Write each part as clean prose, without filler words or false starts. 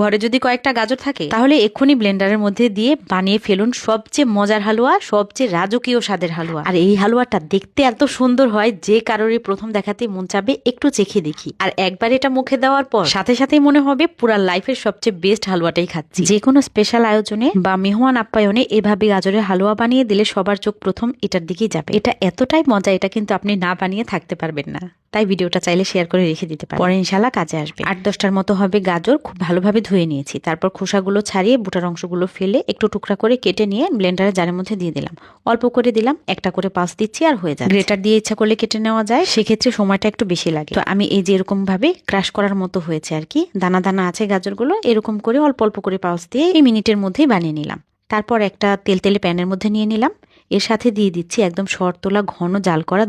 ঘরে যদি কয়েকটা গাজর থাকে তাহলে এক্ষুনি ব্লেন্ডারের মধ্যে দিয়ে বানিয়ে ফেলুন সবচেয়ে মজার হালুয়া, সবচেয়ে রাজকীয় স্বাদের হালুয়া। আর এই হালুয়াটা দেখতে এত সুন্দর হয় যে কারোরই প্রথম দেখাতেই মন চাবে একটু চেখে দেখি। আর একবার এটা মুখে দেওয়ার পর সাথে সাথেই মনে হবে পুরা লাইফের সবচেয়ে বেস্ট হালুয়াটাই খাচ্ছি। যে কোনো স্পেশাল আয়োজনে বা মেহমান আপ্যায়নে এভাবে গাজরের হালুয়া বানিয়ে দিলে সবার চোখ প্রথম এটার দিকেই যাবে। এটা এতটাই মজা, এটা কিন্তু আপনি না বানিয়ে থাকতে পারবেন না। তাই ভিডিওটা চাইলে শেয়ার করে রেখে দিতে পারেন, পরে ইনশাল্লাহ কাজে আসবে। 8-10টার মতো হবে গাজর, খুব ভালোভাবে ধুয়ে নিয়েছি। তারপর খোসাগুলো ছাড়িয়ে বুটার অংশগুলো ফেলে একটু টুকরা করে কেটে নিয়ে ব্লেন্ডারে জারের মধ্যে দিয়ে দিলাম। অল্প করে দিলাম, একটা করে পাস দিচ্ছি আর হয়ে যায়। গ্রেটার দিয়ে ইচ্ছা করলে কেটে নেওয়া যায়, সেক্ষেত্রে সময়টা একটু বেশি লাগে। তো আমি এই যে এরকম ভাবে ক্রাশ করার মতো হয়েছে আর কি, দানা দানা আছে গাজরগুলো, এরকম করে অল্প অল্প করে পাস দিয়ে এই মিনিটের মধ্যেই বানিয়ে নিলাম। তারপর একটা তেলে প্যানের মধ্যে নিয়ে নিলাম। এর সাথে দিয়ে দিচ্ছি একদম সর তোলা ঘন জাল করা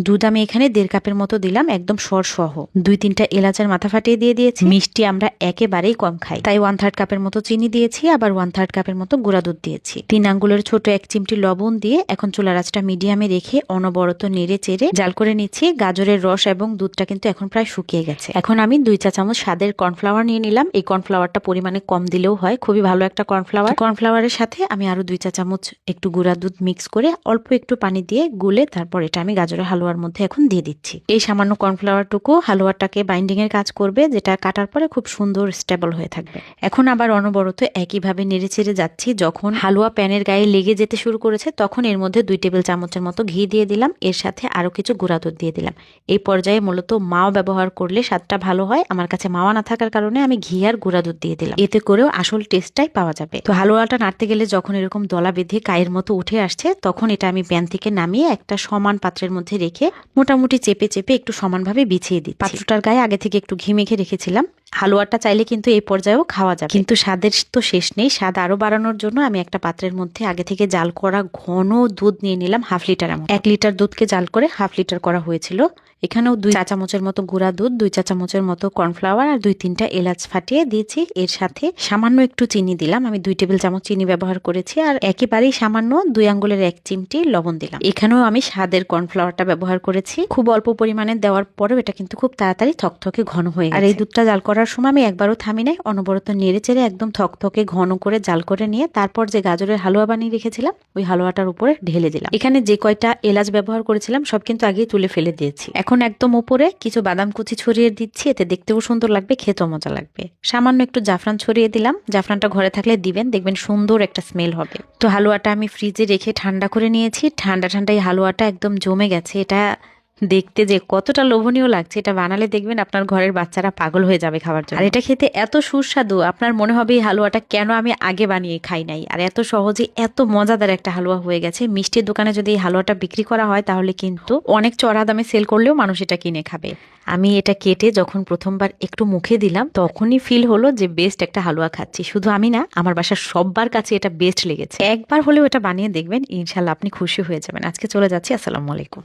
দুধ আমি এখানে 1.5 কাপের মতো দিলাম, একদম সর সহ। 2-3টা এলাচের মাথা ফাটিয়ে দিয়ে দিয়েছি। মিষ্টি আমরা একেবারেই কম খাই, তাই 1/3 কাপের মতো চিনি দিয়েছি, আবার 1/3 কাপের মতো গুঁড়া দুধ দিয়েছি। 3 আঙ্গুলের ছোট 1 চিমটি লবণ দিয়ে এখন চুলার আঁচটা মিডিয়ামে রেখে অনবরত নেড়ে চেড়ে জাল করে নিচ্ছি। গাজরের রস এবং দুধটা কিন্তু এখন প্রায় শুকিয়ে গেছে। এখন আমি 2 চা চামচ স্বাদের কর্নফ্লাওয়ার নিয়ে নিলাম। এই কর্নফ্লাওয়ারটা পরিমাণে কম দিলেও হয়, খুবই ভালো একটা কর্নফ্লাওয়ার। কর্নফ্লাওয়ারের সাথে আমি আরো 2 চা চামচ একটু গুঁড়া দুধ মিক্স করে অল্প একটু পানি দিয়ে গুলে তারপর এটা আমি গাজরের হালুয়ার মধ্যে এখন দিয়ে দিচ্ছি। এই সামান্য কর্নফ্লাওয়ারটুকু হালুয়াটাকে বাইন্ডিং এর কাজ করবে, যেটা কাটার পরে খুব সুন্দর স্টেবল হয়ে থাকবে। এখন আবার অনবরত একইভাবে নেড়ে চেড়ে যাচ্ছি। যখন হালুয়া প্যানের গায়ে লেগে যেতে শুরু করেছে তখন এর মধ্যে 2 টেবিল চামচের মতো ঘি দিয়ে দিলাম। এর সাথে আরো কিছু গুঁড়া দুধ দিয়ে দিলাম। এই পর্যায়ে মূলত মাও ব্যবহার করলে স্বাদটা ভালো হয়। আমার কাছে মাওয়া না থাকার কারণে আমি ঘি আর গুঁড়া দুধ দিয়ে দিলাম, এতে করেও আসল টেস্টটাই পাওয়া যাবে। তো হালুয়াটা নাড়তে গেলে যখন এরকম দলা বেঁধে কায়ের মতো উঠে আসছে তখন এটা আমি প্যান থেকে নামিয়ে একটা সমান পাত্রের মধ্যে রেখে মোটামুটি চেপে চেপে একটু সমানভাবে বিছিয়ে দিই। পাত্রটার গায়ে আগে থেকে একটু ঘি মেখে রেখেছিলাম। হালুয়াটা চাইলে কিন্তু এই পর্যায়েও খাওয়া যাবে, কিন্তু স্বাদের তো শেষ নেই। স্বাদ আরো বাড়ানোর জন্য আমি একটা পাত্রের মধ্যে আগে থেকে জাল করা ঘন দুধ নিয়ে নিলাম, 1/2 লিটার। 1 লিটার দুধকে জাল করে 1/2 লিটার করা হয়েছিল। এখানেও 2 চা চামচের মতো গুঁড়া দুধ, 2 চা চামচের মতো কর্নফ্লাওয়ার আর 2-3টা এলাচ ফাটিয়ে দিয়েছি। এর সাথে সামান্য একটু চিনি দিলাম, আমি 2 টেবিল চামচ চিনি ব্যবহার করেছি। আর একেবারেই সামান্য 2 আঙ্গুলের 1 চিমটি লবণ দিলাম। এখানেও আমি স্বাদের কর্নফ্লাওয়ারটা ব্যবহার করেছি। খুব অল্প পরিমাণে দেওয়ার পরেও এটা কিন্তু খুব তাড়াতাড়ি থকথকে ঘন হয়ে গেছে। আর এই দুধটা জাল করার সময় আমি একবারও থামি নাই, অনবরত নেড়ে চেড়ে একদম থকথকে ঘন করে জাল করে নিয়ে তারপর যে গাজরের হালুয়া বানিয়ে রেখেছিলাম ওই হালুয়াটার উপরে ঢেলে দিলাম। এখানে যে কয়টা এলাচ ব্যবহার করেছিলাম সব কিন্তু আগেই তুলে ফেলে দিয়েছি। এখন একদম উপরে কিছু বাদাম কুচি ছড়িয়ে দিচ্ছি, এতে দেখতেও সুন্দর লাগবে, খেতেও মজা লাগবে। সামান্য একটু জাফরান ছড়িয়ে দিলাম, জাফরানটা ঘরে থাকলে দিবেন, দেখবেন সুন্দর একটা স্মেল হবে। তো হালুয়াটা আমি ফ্রিজে রেখে ঠান্ডা করে নিয়েছি। ঠান্ডা এই হালুয়াটা একদম জমে গেছে। এটা দেখতে যে কতটা লোভনীয় লাগছে, এটা বানালে দেখবেন আপনার ঘরের বাচ্চারা পাগল হয়ে যাবে খাবার জন্য। আর এটা খেতে এত সুস্বাদু, আপনার মনে হবে এই হালুয়াটা কেন আমি আগে বানিয়ে খাই নাই। আর এত সহজে এত মজাদার একটা হালুয়া হয়ে গেছে। মিষ্টির দোকানে যদি এই হালুয়াটা বিক্রি করা হয় তাহলে কিন্তু অনেক চড়া দামে সেল করলেও মানুষ এটা কিনে খাবে। আমি এটা কেটে যখন প্রথমবার একটু মুখে দিলাম তখনই ফিল হলো যে বেস্ট একটা হালুয়া খাচ্ছি। শুধু আমি না, আমার বাসার সবার কাছে এটা বেস্ট লেগেছে। একবার হলেও এটা বানিয়ে দেখবেন, ইনশাল্লাহ আপনি খুশি হয়ে যাবেন। আজকে চলে যাচ্ছি, আসসালামু আলাইকুম।